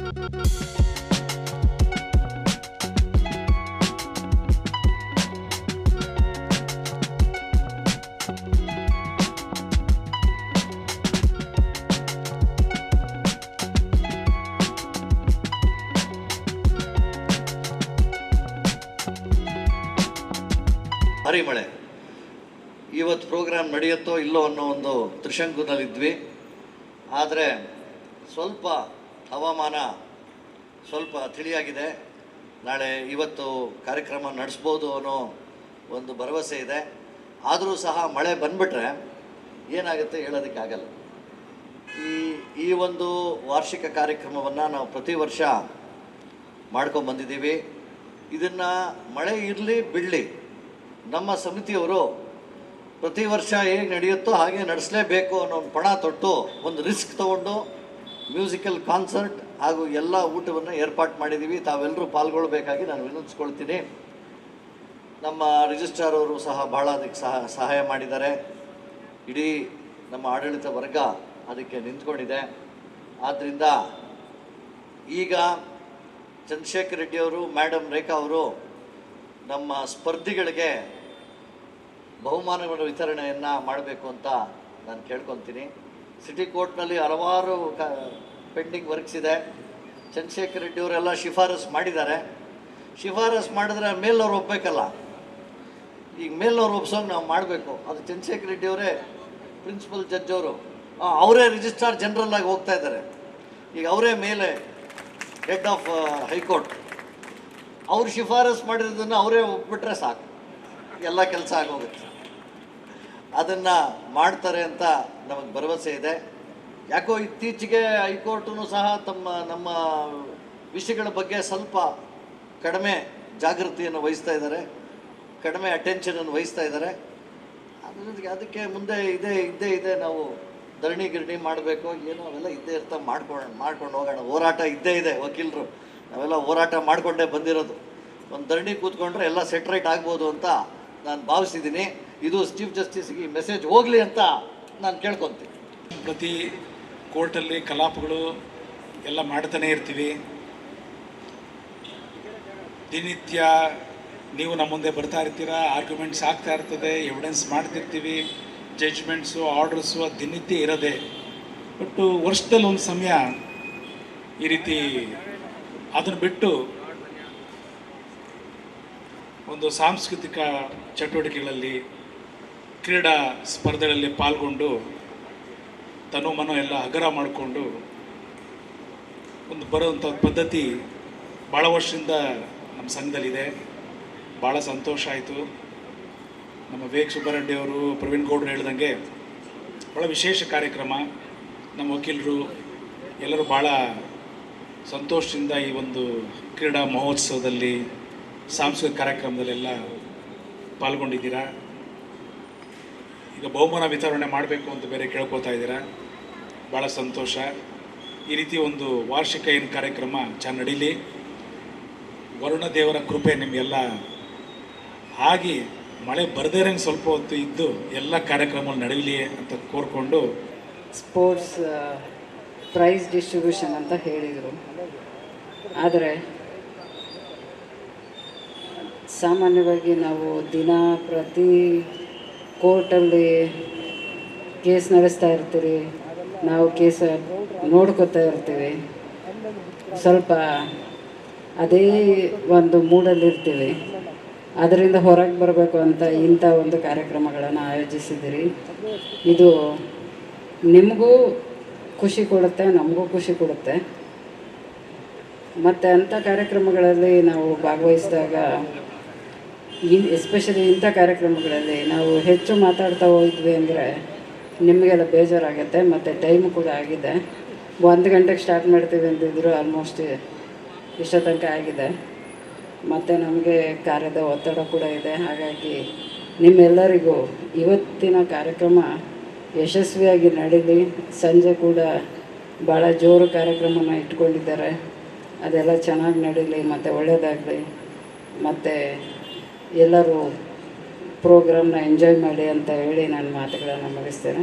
ಭಾರಿ ಮಳೆ. ಇವತ್ತು ಪ್ರೋಗ್ರಾಮ್ ನಡೆಯುತ್ತೋ ಇಲ್ಲೋ ಅನ್ನೋ ಒಂದು ತ್ರಿಶಂಕುನಲ್ಲಿದ್ವಿ. ಆದರೆ ಸ್ವಲ್ಪ ಹವಾಮಾನ ಸ್ವಲ್ಪ ತಿಳಿಯಾಗಿದೆ. ಇವತ್ತು ಕಾರ್ಯಕ್ರಮ ನಡೆಸ್ಬೋದು ಅನ್ನೋ ಒಂದು ಭರವಸೆ ಇದೆ. ಆದರೂ ಸಹ ಮಳೆ ಬಂದುಬಿಟ್ರೆ ಏನಾಗುತ್ತೆ ಹೇಳೋದಕ್ಕಾಗಲ್ಲ. ಈ ಒಂದು ವಾರ್ಷಿಕ ಕಾರ್ಯಕ್ರಮವನ್ನು ನಾವು ಪ್ರತಿ ವರ್ಷ ಮಾಡ್ಕೊಂಡ್ಬಂದಿದ್ದೀವಿ. ಇದನ್ನು ಮಳೆ ಇರಲಿ ಬಿಡಲಿ ನಮ್ಮ ಸಮಿತಿಯವರು ಪ್ರತಿ ವರ್ಷ ಹೇಗೆ ನಡೆಯುತ್ತೋ ಹಾಗೆ ನಡೆಸಲೇಬೇಕು ಅನ್ನೋ ಒಂದು ಪಣ ತೊಟ್ಟು ಒಂದು ರಿಸ್ಕ್ ತೊಗೊಂಡು ಮ್ಯೂಸಿಕಲ್ ಕಾನ್ಸರ್ಟ್ ಹಾಗೂ ಎಲ್ಲ ಊಟವನ್ನು ಏರ್ಪಾಡು ಮಾಡಿದ್ದೀವಿ. ತಾವೆಲ್ಲರೂ ಪಾಲ್ಗೊಳ್ಬೇಕಾಗಿ ನಾನು ವಿನಂತಿಸ್ಕೊಳ್ತೀನಿ. ನಮ್ಮ ರಿಜಿಸ್ಟ್ರಾರ್ ಅವರು ಸಹ ಭಾಳ ಅದಕ್ಕೆ ಸಹಾಯ ಮಾಡಿದ್ದಾರೆ. ಇಡೀ ನಮ್ಮ ಆಡಳಿತ ವರ್ಗ ಅದಕ್ಕೆ ನಿಂತ್ಕೊಂಡಿದೆ. ಆದ್ದರಿಂದ ಈಗ ಚಂದ್ರಶೇಖರ್ ರೆಡ್ಡಿ ಅವರು, ಮೇಡಮ್ ರೇಖಾ ಅವರು ನಮ್ಮ ಸ್ಪರ್ಧಿಗಳಿಗೆ ಬಹುಮಾನಗಳ ವಿತರಣೆಯನ್ನು ಮಾಡಬೇಕು ಅಂತ ನಾನು ಕೇಳ್ಕೊತೀನಿ. ಸಿಟಿ ಕೋರ್ಟ್ನಲ್ಲಿ ಹಲವಾರು ಪೆಂಡಿಂಗ್ ವರ್ಕ್ಸ್ ಇದೆ. ಚಂದ್ರಶೇಖರ್ ರೆಡ್ಡಿ ಅವರೆಲ್ಲ ಶಿಫಾರಸು ಮಾಡಿದ್ದಾರೆ. ಶಿಫಾರಸು ಮಾಡಿದ್ರೆ ಮೇಲವ್ರು ಒಪ್ಪಬೇಕಲ್ಲ. ಈಗ ಮೇಲವ್ರು ಒಪ್ಸೋಂಗೆ ನಾವು ಮಾಡಬೇಕು. ಅದು ಚಂದ್ರಶೇಖರ್ ರೆಡ್ಡಿ ಅವರೇ ಪ್ರಿನ್ಸಿಪಲ್ ಜಡ್ಜ್ ಅವರು, ಅವರೇ ರಿಜಿಸ್ಟ್ರಾರ್ ಜನರಲ್ ಆಗಿ ಹೋಗ್ತಾ ಇದ್ದಾರೆ. ಈಗ ಅವರೇ ಮೇಲೆ ಹೆಡ್ ಆಫ್ ಹೈಕೋರ್ಟ್. ಅವ್ರು ಶಿಫಾರಸು ಮಾಡಿರೋದನ್ನು ಅವರೇ ಒಪ್ಬಿಟ್ರೆ ಸಾಕು, ಎಲ್ಲ ಕೆಲಸ ಆಗೋಗುತ್ತೆ. ಅದನ್ನು ಮಾಡ್ತಾರೆ ಅಂತ ನಮಗೆ ಭರವಸೆ ಇದೆ. ಯಾಕೋ ಇತ್ತೀಚೆಗೆ ಹೈಕೋರ್ಟೂ ಸಹ ನಮ್ಮ ವಿಷಯಗಳ ಬಗ್ಗೆ ಸ್ವಲ್ಪ ಕಡಿಮೆ ಜಾಗೃತಿಯನ್ನು ವಹಿಸ್ತಾ ಇದ್ದಾರೆ, ಕಡಿಮೆ ಅಟೆನ್ಷನನ್ನು ವಹಿಸ್ತಾ ಇದ್ದಾರೆ. ಅದಕ್ಕೆ ಮುಂದೆ ಇದ್ದೇ ಇದೆ. ನಾವು ಗಿರಣಿ ಮಾಡಬೇಕು, ಏನೋ ಅವೆಲ್ಲ ಇದ್ದೇ ಇರ್ತಾ ಮಾಡ್ಕೊಂಡು ಹೋಗೋಣ. ಹೋರಾಟ ಇದ್ದೇ ಇದೆ. ವಕೀಲರು ನಾವೆಲ್ಲ ಹೋರಾಟ ಮಾಡಿಕೊಂಡೇ ಬಂದಿರೋದು. ಒಂದು ಧರಣಿ ಕೂತ್ಕೊಂಡ್ರೆ ಎಲ್ಲ ಸೆಟ್ರೈಟ್ ಆಗ್ಬೋದು ಅಂತ ನಾನು ಭಾವಿಸಿದ್ದೀನಿ. ಇದು ಚೀಫ್ ಜಸ್ಟಿಸ್ಗೆ ಈ ಮೆಸೇಜ್ ಹೋಗಲಿ ಅಂತ ನಾನು ಕೇಳ್ಕೊತೀನಿ. ಪ್ರತಿ ಕೋರ್ಟಲ್ಲಿ ಕಲಾಪಗಳು ಎಲ್ಲ ಮಾಡ್ತಾನೆ ಇರ್ತೀವಿ. ದಿನನಿತ್ಯ ನೀವು ನಮ್ಮ ಮುಂದೆ ಬರ್ತಾ ಇರ್ತೀರಾ, ಆರ್ಗ್ಯುಮೆಂಟ್ಸ್ ಆಗ್ತಾ ಇರ್ತದೆ, ಎವಿಡೆನ್ಸ್ ಮಾಡ್ತಿರ್ತೀವಿ, ಜಡ್ಜ್ಮೆಂಟ್ಸು, ಆರ್ಡರ್ಸು ಅದು ದಿನನಿತ್ಯ ಇರೋದೆ. ಬಟ್ ವರ್ಷದಲ್ಲಿ ಒಂದು ಸಮಯ ಈ ರೀತಿ ಅದನ್ನು ಬಿಟ್ಟು ಒಂದು ಸಾಂಸ್ಕೃತಿಕ ಚಟುವಟಿಕೆಗಳಲ್ಲಿ, ಕ್ರೀಡಾ ಸ್ಪರ್ಧೆಗಳಲ್ಲಿ ಪಾಲ್ಗೊಂಡು ತನು ಮನೋ ಎಲ್ಲ ಹಗರ ಮಾಡಿಕೊಂಡು ಒಂದು ಬರೋವಂಥ ಪದ್ಧತಿ ಭಾಳ ವರ್ಷದಿಂದ ನಮ್ಮ ಸಂಘದಲ್ಲಿದೆ. ಭಾಳ ಸಂತೋಷ ಆಯಿತು. ನಮ್ಮ ವಿವೇಕ್ ಸುಬ್ಬಾರೆಡ್ಡಿ ಅವರು, ಪ್ರವೀಣ್ ಗೌಡ್ರು ಹೇಳ್ದಂಗೆ ಭಾಳ ವಿಶೇಷ ಕಾರ್ಯಕ್ರಮ. ನಮ್ಮ ವಕೀಲರು ಎಲ್ಲರೂ ಭಾಳ ಸಂತೋಷದಿಂದ ಈ ಒಂದು ಕ್ರೀಡಾ ಮಹೋತ್ಸವದಲ್ಲಿ, ಸಾಂಸ್ಕೃತಿಕ ಕಾರ್ಯಕ್ರಮದಲ್ಲೆಲ್ಲ ಪಾಲ್ಗೊಂಡಿದ್ದೀರಾ. ಈಗ ಬಹುಮಾನ ವಿತರಣೆ ಮಾಡಬೇಕು ಅಂತ ಬೇರೆ ಕೇಳ್ಕೊತಾ ಇದ್ದೀರಾ. ಭಾಳ ಸಂತೋಷ. ಈ ರೀತಿ ಒಂದು ವಾರ್ಷಿಕ ಏನು ಕಾರ್ಯಕ್ರಮ ಚೆನ್ನಾಗಿ ನಡೀಲಿ. ವರುಣ ದೇವರ ಕೃಪೆ ನಿಮಗೆಲ್ಲ ಆಗಿ ಮಳೆ ಬರದೇರಂಗೆ ಸ್ವಲ್ಪ ಹೊತ್ತು ಇದ್ದು ಎಲ್ಲ ಕಾರ್ಯಕ್ರಮಗಳು ನಡೆಯಲಿ ಅಂತ ಕೋರ್ಕೊಂಡು. ಸ್ಪೋರ್ಟ್ಸ್ ಪ್ರೈಸ್ ಡಿಸ್ಟ್ರಿಬ್ಯೂಷನ್ ಅಂತ ಹೇಳಿದರು. ಆದರೆ ಸಾಮಾನ್ಯವಾಗಿ ನಾವು ಪ್ರತಿ ಕೋರ್ಟಲ್ಲಿ ಕೇಸ್ ನಡೆಸ್ತಾ ಇರ್ತೀವಿ. ನಾವು ಕೇಸ್ ನೋಡ್ಕೋತಾ ಇರ್ತೀವಿ. ಸ್ವಲ್ಪ ಅದೇ ಒಂದು ಮೂಡಲ್ಲಿರ್ತೀವಿ. ಅದರಿಂದ ಹೊರಗೆ ಬರಬೇಕು ಅಂತ ಇಂಥ ಒಂದು ಕಾರ್ಯಕ್ರಮಗಳನ್ನು ಆಯೋಜಿಸಿದಿರಿ. ಇದು ನಿಮಗೂ ಖುಷಿ ಕೊಡುತ್ತೆ, ನಮಗೂ ಖುಷಿ ಕೊಡುತ್ತೆ. ಮತ್ತು ಅಂಥ ಕಾರ್ಯಕ್ರಮಗಳಲ್ಲಿ ನಾವು ಭಾಗವಹಿಸಿದಾಗ, ಎಸ್ಪೆಷಲಿ ಇಂಥ ಕಾರ್ಯಕ್ರಮಗಳಲ್ಲಿ ನಾವು ಹೆಚ್ಚು ಮಾತಾಡ್ತಾ ಹೋದ್ವಿ ಅಂದರೆ ನಿಮಗೆಲ್ಲ ಬೇಜಾರಾಗುತ್ತೆ. ಮತ್ತು ಟೈಮು ಕೂಡ ಆಗಿದೆ. 1 ಗಂಟೆಗೆ ಸ್ಟಾರ್ಟ್ ಮಾಡ್ತೀವಿ ಅಂತಿದ್ರು, ಆಲ್ಮೋಸ್ಟ್ ಇಷ್ಟೋ ತನಕ ಆಗಿದೆ. ಮತ್ತು ನಮಗೆ ಕಾರ್ಯದ ಒತ್ತಡ ಕೂಡ ಇದೆ. ಹಾಗಾಗಿ ನಿಮ್ಮೆಲ್ಲರಿಗೂ ಇವತ್ತಿನ ಕಾರ್ಯಕ್ರಮ ಯಶಸ್ವಿಯಾಗಿ ನಡೀಲಿ. ಸಂಜೆ ಕೂಡ ಭಾಳ ಜೋರು ಕಾರ್ಯಕ್ರಮನ ಇಟ್ಕೊಂಡಿದ್ದಾರೆ. ಅದೆಲ್ಲ ಚೆನ್ನಾಗಿ ನಡೀಲಿ ಮತ್ತು ಒಳ್ಳೆಯದಾಗಲಿ. ಮತ್ತು ಎಲ್ಲರೂ ಪ್ರೋಗ್ರಾಮ್ನ ಎಂಜಾಯ್ ಮಾಡಿ ಅಂತ ಹೇಳಿ ನಾನು ಮಾತುಗಳನ್ನು ಮುಗಿಸ್ತೇನೆ.